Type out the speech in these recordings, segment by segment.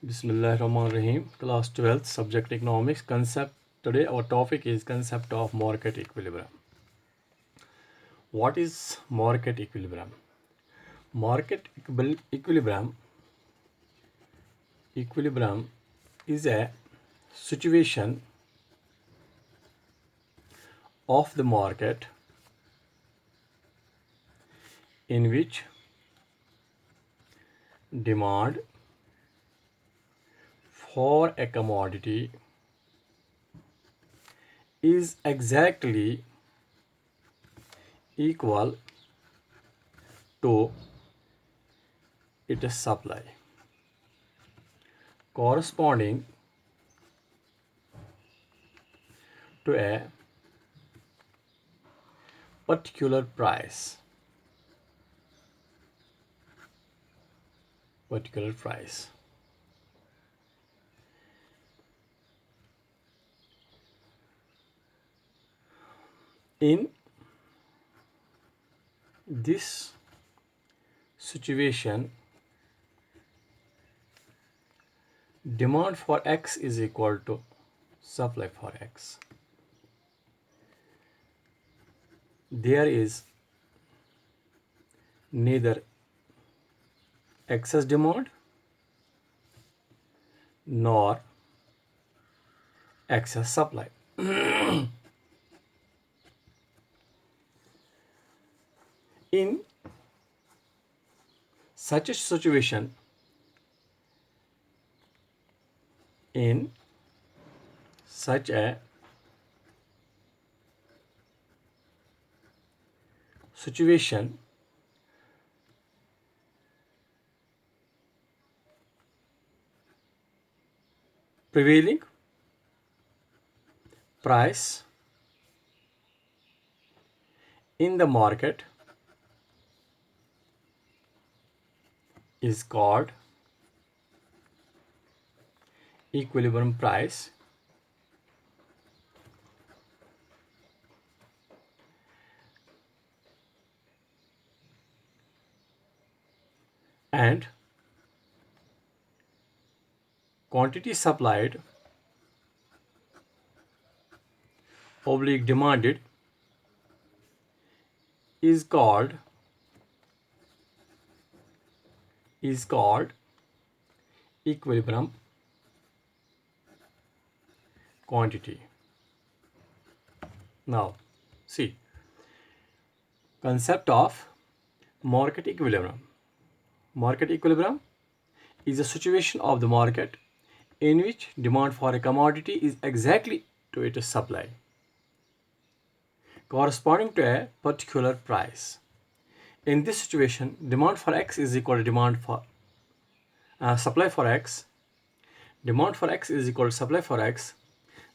Bismillahirrahmanirrahim. Class 12th, subject economics. Concept. Today our topic is concept of market equilibrium. What is market equilibrium? Market equilibrium is a situation of the market in which demand for a commodity is exactly equal to its supply, corresponding to a particular price. In this situation, demand for X is equal to supply for X. There is neither excess demand nor excess supply. In such a situation, prevailing price in the market is called equilibrium price, and quantity supplied oblique demanded is called equilibrium quantity. Now see, concept of market equilibrium. Market equilibrium is a situation of the market in which demand for a commodity is exactly to its supply, corresponding to a particular price. In this situation, demand for X is equal to demand for supply for X. Demand for X is equal to supply for X.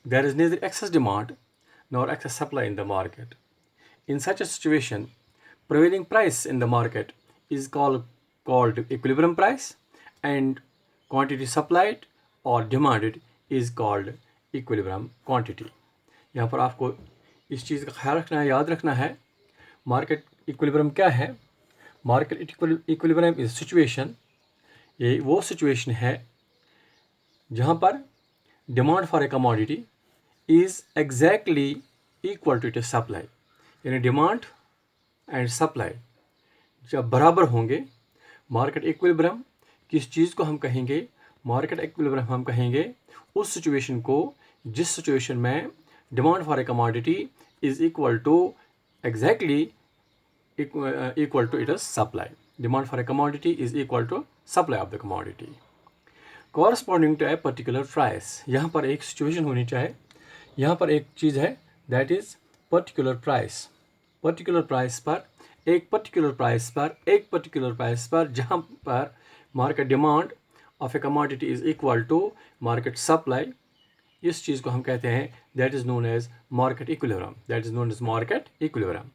There is neither excess demand nor excess supply in the market. In such a situation, prevailing price in the market is called equilibrium price, and quantity supplied और demanded is called equilibrium quantity. यहाँ पर आपको इस चीज़ का ख्याल रखना है, याद रखना है, मार्केट इक्विलिब्रियम क्या है. मार्केट इक्विलिब्रियम इज सिचुएशन, ये वो सिचुएशन है जहाँ पर demand for a commodity is exactly equal to it supply. यानी डिमांड एंड सप्लाई जब बराबर होंगे, मार्केट इक्विलिब्रियम किस चीज़ को हम कहेंगे? मार्केट इक्विलिब्रियम हम कहेंगे उस सिचुएशन को जिस सिचुएशन में demand for a commodity is equal to exactly equal to its supply. Demand for a commodity is equal to supply of the commodity, corresponding to a particular price. यहाँ पर एक situation होनी चाहिए, यहाँ पर एक चीज़ है, that is particular price. Particular price पर एक पर्टिकुलर प्राइस पर जहाँ पर market demand of a commodity is equal to market supply, इस चीज़ को हम कहते हैं that is known as market equilibrium.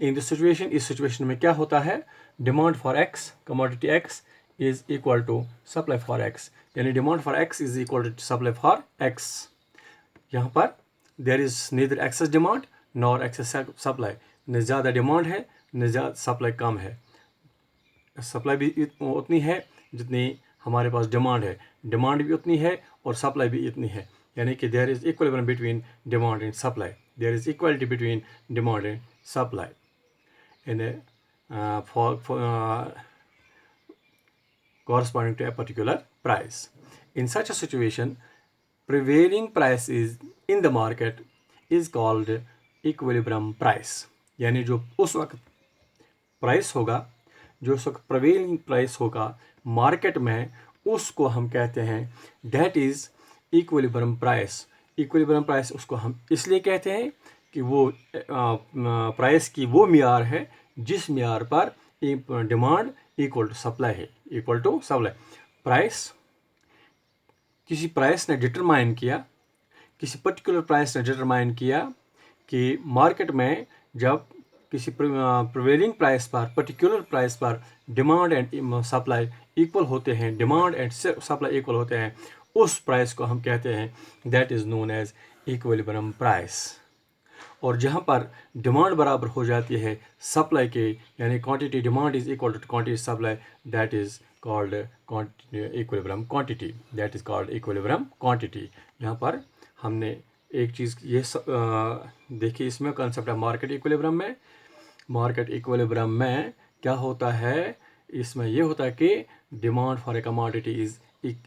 In this situation, इस सिचुएशन में क्या होता है? Demand for X, commodity X is equal to supply for X. यानी demand for X is equal to supply for X. यहाँ पर there is neither excess demand nor excess supply. न ज़्यादा डिमांड है न ज़्यादा सप्लाई कम है. सप्लाई भी उतनी है जितनी हमारे पास डिमांड है, डिमांड भी उतनी है और सप्लाई भी इतनी है, यानी कि there is equilibrium between demand and supply, there is equality between demand and supply in a corresponding to a particular price. In such a situation, prevailing price is in the market is called equilibrium price. यानी जो उस वक्त price होगा, जो उस वक्त prevailing price होगा market में, उसको हम कहते हैं that is equilibrium price. Equilibrium price उसको हम इसलिए कहते हैं कि वो प्राइस की वो मियार है जिस मियार पर डिमांड इक्वल टू सप्लाई है, इक्वल टू सप्लाई. प्राइस किसी प्राइस ने डिटरमाइन किया, किसी पर्टिकुलर प्राइस ने डिटरमाइन किया कि मार्केट में जब किसी प्रिवेलिंग प्राइस पर, पर्टिकुलर प्राइस पर डिमांड एंड सप्लाई इक्वल होते हैं, डिमांड एंड सप्लाई इक्वल होते हैं, उस प्राइस को हम कहते हैं that is known as equilibrium price. और जहाँ पर डिमांड बराबर हो जाती है सप्लाई के, यानी quantity demand is equal to quantity supply, that is called equilibrium quantity, that is called equilibrium quantity. यहाँ पर हमने एक चीज़ ये देखिए, इसमें कंसेप्ट है मार्केट इक्विलिब्रियम में. मार्केट इक्विलिब्रियम में क्या होता है, इसमें ये होता है कि demand for a commodity is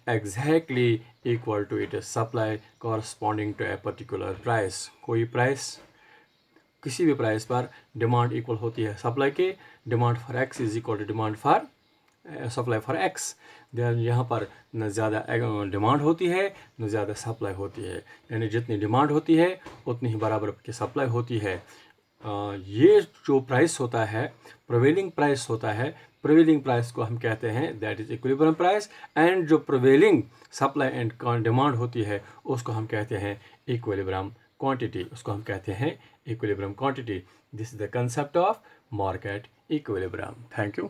exactly equal to it supply corresponding to a particular price. कोई प्राइस, किसी भी प्राइस पर डिमांड इक्वल होती है सप्लाई के, demand for X is equal to demand for supply for X. Then यहाँ पर न ज़्यादा डिमांड होती है न ज़्यादा सप्लाई होती है, यानी जितनी डिमांड होती है उतनी ही बराबर की सप्लाई होती है. ये जो प्राइस होता है, प्रिवेलिंग प्राइस होता है, प्रिवेलिंग प्राइस को हम कहते हैं that is equilibrium price. And जो प्रिवेलिंग सप्लाई एंड डिमांड होती है उसको हम कहते हैं इक्विलिब्रियम क्वांटिटी, उसको हम कहते हैं equilibrium quantity. This is the concept of market equilibrium. Thank you.